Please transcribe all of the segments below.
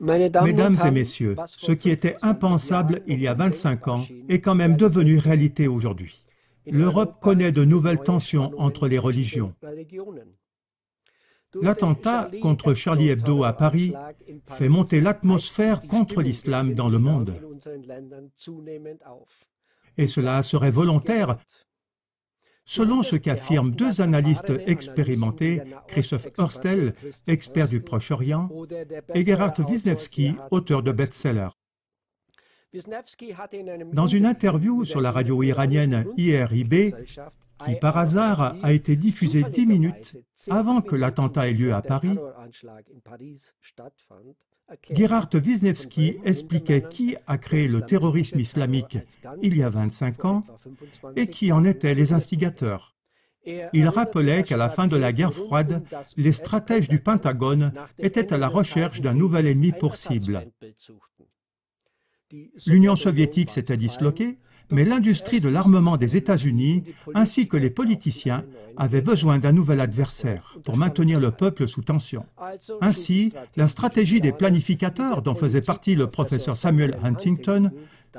Mesdames et messieurs, ce qui était impensable il y a 25 ans est quand même devenu réalité aujourd'hui. L'Europe connaît de nouvelles tensions entre les religions. L'attentat contre Charlie Hebdo à Paris fait monter l'atmosphère contre l'islam dans le monde. Et cela serait volontaire, selon ce qu'affirment deux analystes expérimentés, Christoph Oerstel, expert du Proche-Orient, et Gerhard Wisniewski, auteur de best-sellers. Dans une interview sur la radio iranienne IRIB, qui par hasard a été diffusée 10 minutes avant que l'attentat ait lieu à Paris, Gerhard Wisniewski expliquait qui a créé le terrorisme islamique il y a 25 ans et qui en étaient les instigateurs. Il rappelait qu'à la fin de la guerre froide, les stratèges du Pentagone étaient à la recherche d'un nouvel ennemi pour cible. L'Union soviétique s'était disloquée, mais l'industrie de l'armement des États-Unis, ainsi que les politiciens, avaient besoin d'un nouvel adversaire pour maintenir le peuple sous tension. Ainsi, la stratégie des planificateurs, dont faisait partie le professeur Samuel Huntington,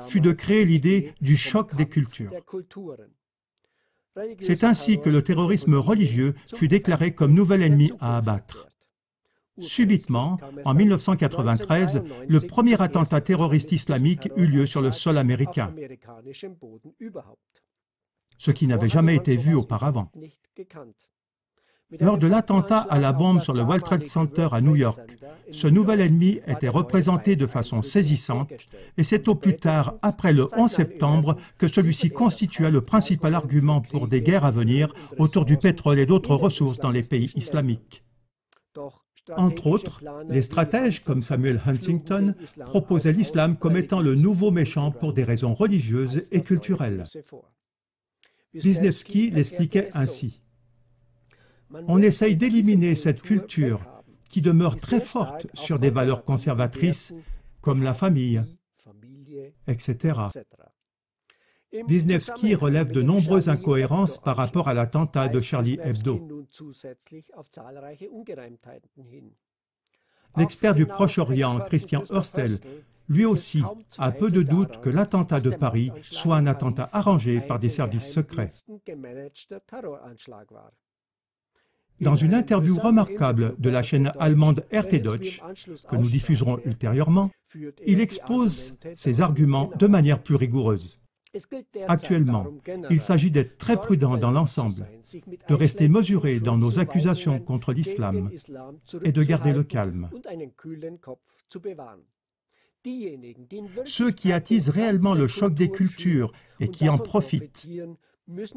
fut de créer l'idée du choc des cultures. C'est ainsi que le terrorisme religieux fut déclaré comme nouvel ennemi à abattre. Subitement, en 1993, le premier attentat terroriste islamique eut lieu sur le sol américain, ce qui n'avait jamais été vu auparavant. Lors de l'attentat à la bombe sur le World Trade Center à New York, ce nouvel ennemi était représenté de façon saisissante et c'est au plus tard, après le 11 septembre, que celui-ci constitua le principal argument pour des guerres à venir autour du pétrole et d'autres ressources dans les pays islamiques. Entre autres, les stratèges comme Samuel Huntington proposaient l'islam comme étant le nouveau méchant pour des raisons religieuses et culturelles. Wisniewski l'expliquait ainsi. On essaye d'éliminer cette culture qui demeure très forte sur des valeurs conservatrices comme la famille, etc. Wisniewski relève de nombreuses incohérences par rapport à l'attentat de Charlie Hebdo. L'expert du Proche-Orient, Christian Oerstel, lui aussi a peu de doute que l'attentat de Paris soit un attentat arrangé par des services secrets. Dans une interview remarquable de la chaîne allemande RT Deutsch, que nous diffuserons ultérieurement, il expose ses arguments de manière plus rigoureuse. Actuellement, il s'agit d'être très prudent dans l'ensemble, de rester mesuré dans nos accusations contre l'islam et de garder le calme. Ceux qui attisent réellement le choc des cultures et qui en profitent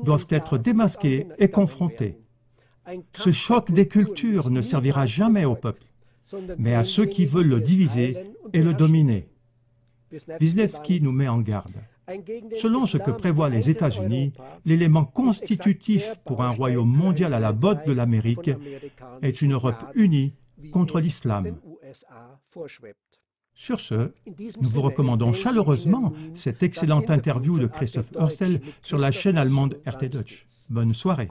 doivent être démasqués et confrontés. Ce choc des cultures ne servira jamais au peuple, mais à ceux qui veulent le diviser et le dominer. Wisniewski nous met en garde. Selon ce que prévoient les États-Unis, l'élément constitutif pour un royaume mondial à la botte de l'Amérique est une Europe unie contre l'islam. Sur ce, nous vous recommandons chaleureusement cette excellente interview de Christoph Oerstel sur la chaîne allemande RT Deutsch. Bonne soirée.